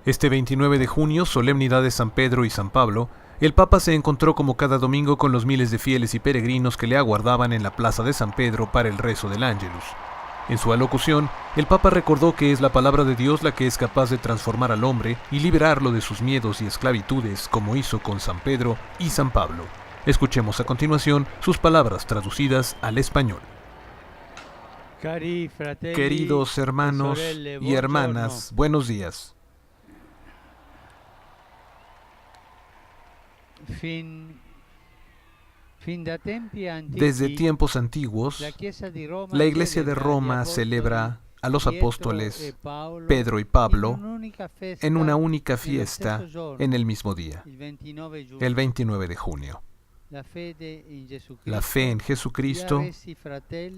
Este 29 de junio, solemnidad de San Pedro y San Pablo, el Papa se encontró como cada domingo con los miles de fieles y peregrinos que le aguardaban en la plaza de San Pedro para el rezo del Ángelus. En su alocución, el Papa recordó que es la palabra de Dios la que es capaz de transformar al hombre y liberarlo de sus miedos y esclavitudes, como hizo con San Pedro y San Pablo. Escuchemos a continuación sus palabras traducidas al español. Queridos hermanos y hermanas, buenos días. Desde tiempos antiguos, la Iglesia de Roma celebra a los apóstoles Pedro y Pablo en una única fiesta en el mismo día, el 29 de junio. La fe en Jesucristo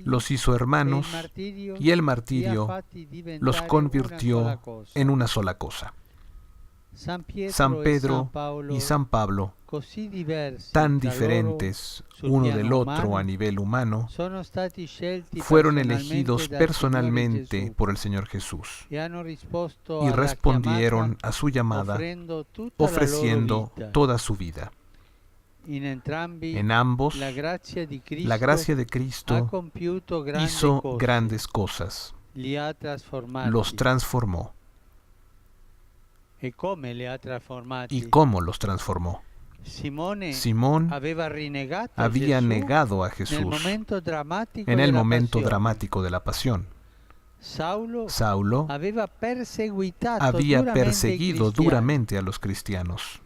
los hizo hermanos y el martirio los convirtió en una sola cosa. San Pedro y San Pablo, tan diferentes uno del otro a nivel humano, fueron elegidos personalmente por el Señor Jesús y respondieron a su llamada ofreciendo toda su vida. En ambos, la gracia de Cristo hizo grandes cosas, los transformó. ¿Y cómo los transformó? Simón había negado a Jesús en el momento dramático de la pasión. Saulo había perseguido duramente a los cristianos,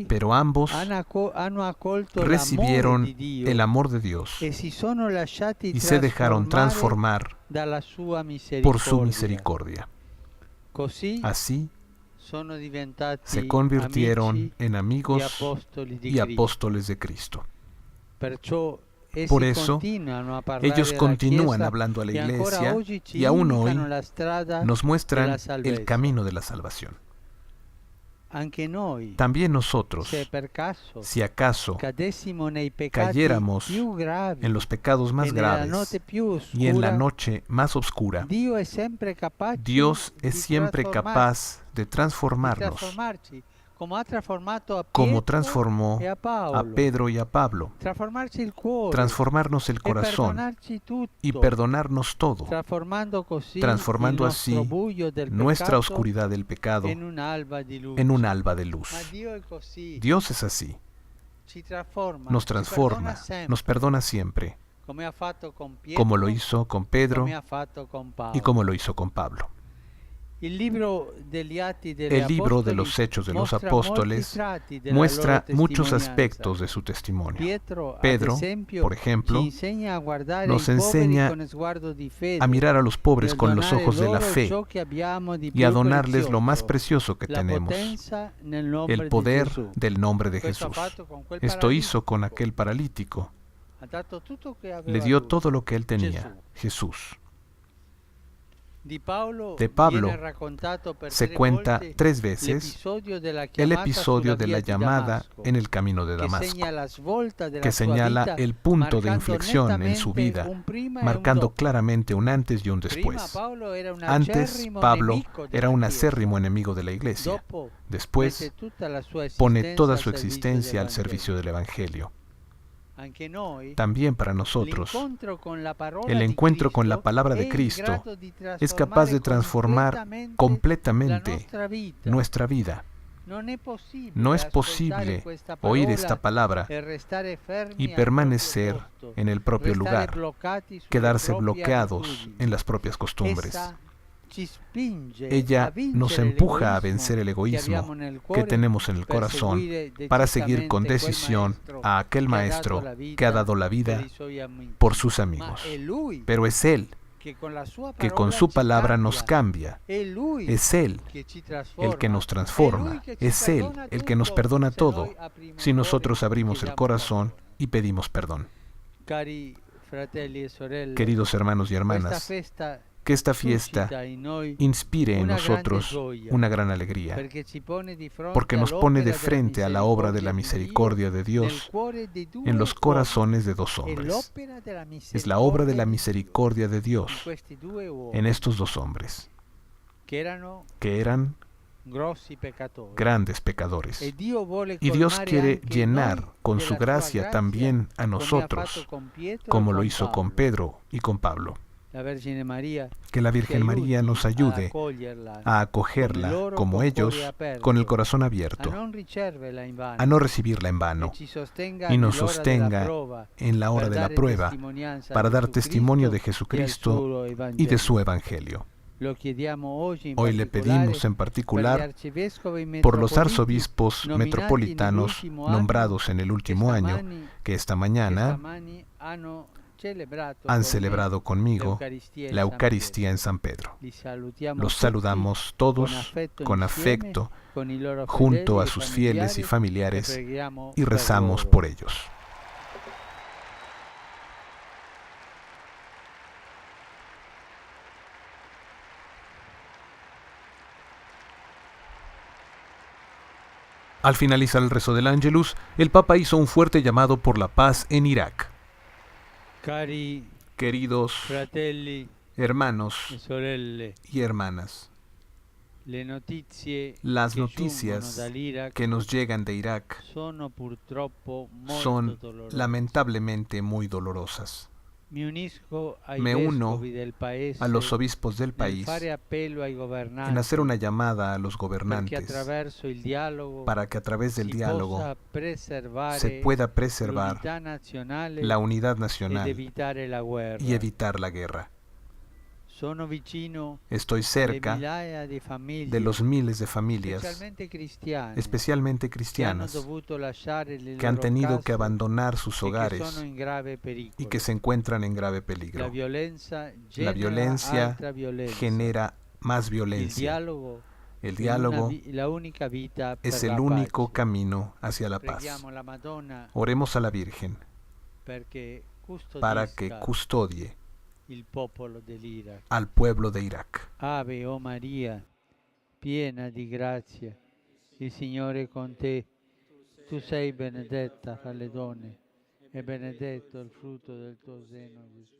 pero ambos recibieron el amor de Dios y se dejaron transformar por su misericordia. Así, se convirtieron en amigos y apóstoles de Cristo. Por eso, ellos continúan hablando a la Iglesia y aún hoy nos muestran el camino de la salvación. También nosotros, si acaso cayéramos en los pecados más graves y en la noche más oscura, Dios es siempre capaz de transformarnos, como transformó a Pedro y a Pablo, transformarnos el corazón y perdonarnos todo, transformando así nuestra oscuridad del pecado en un alba de luz. Dios es así, nos transforma, nos perdona siempre, como lo hizo con Pedro y como lo hizo con Pablo. El libro de los Hechos de los Apóstoles muestra muchos aspectos de su testimonio. Pedro, por ejemplo, nos enseña a mirar a los pobres con los ojos de la fe y a donarles lo más precioso que tenemos, el poder del nombre de Jesús. Esto hizo con aquel paralítico. Le dio todo lo que él tenía, Jesús. De Pablo se cuenta 3 veces el episodio de la llamada en el camino de Damasco, que señala el punto de inflexión en su vida, marcando claramente un antes y un después. Antes, Pablo era un acérrimo enemigo de la Iglesia. Después, pone toda su existencia al servicio del Evangelio. También para nosotros, el encuentro con la palabra de Cristo es capaz de transformar completamente nuestra vida. No es posible oír esta palabra y permanecer en el propio lugar, quedarse bloqueados en las propias costumbres. Ella nos empuja a vencer el egoísmo que tenemos en el corazón para seguir con decisión a aquel Maestro que ha dado la vida por sus amigos. Pero es Él que con su palabra nos cambia. Es Él el que nos transforma. Es Él el que nos perdona todo si nosotros abrimos el corazón y pedimos perdón. Queridos hermanos y hermanas, que esta fiesta inspire en nosotros una gran alegría, porque nos pone de frente a la obra de la misericordia de Dios en los corazones de 2 hombres. Es la obra de la misericordia de Dios en estos 2 hombres, que eran grandes pecadores. Y Dios quiere llenar con su gracia también a nosotros, como lo hizo con Pedro y con Pablo. Que la Virgen María nos ayude a acogerla como ellos, con el corazón abierto, a no recibirla en vano, y nos sostenga en la hora de la prueba para dar testimonio de Jesucristo y de su Evangelio. Hoy le pedimos en particular por los arzobispos metropolitanos nombrados en el último año, que esta mañana han celebrado conmigo la Eucaristía en San Pedro. Los saludamos todos con afecto, junto a sus fieles y familiares, y rezamos por ellos. Al finalizar el rezo del Ángelus, el Papa hizo un fuerte llamado por la paz en Irak. Queridos hermanos y hermanas, las noticias que nos llegan de Irak son lamentablemente muy dolorosas. Me uno a los obispos del país en hacer una llamada a los gobernantes para que a través del diálogo se pueda preservar la unidad nacional y evitar la guerra. Estoy cerca de los miles de familias, especialmente cristianas, que han tenido que abandonar sus hogares y que se encuentran en grave peligro. La violencia genera más violencia. El diálogo es el único camino hacia la paz. Oremos a la Virgen para que custodie al pueblo de Irak. Ave, oh Maria, piena di grazia, il Signore è con te. Tu sei benedetta fra le donne, e benedetto il frutto del tuo seno, Gesù.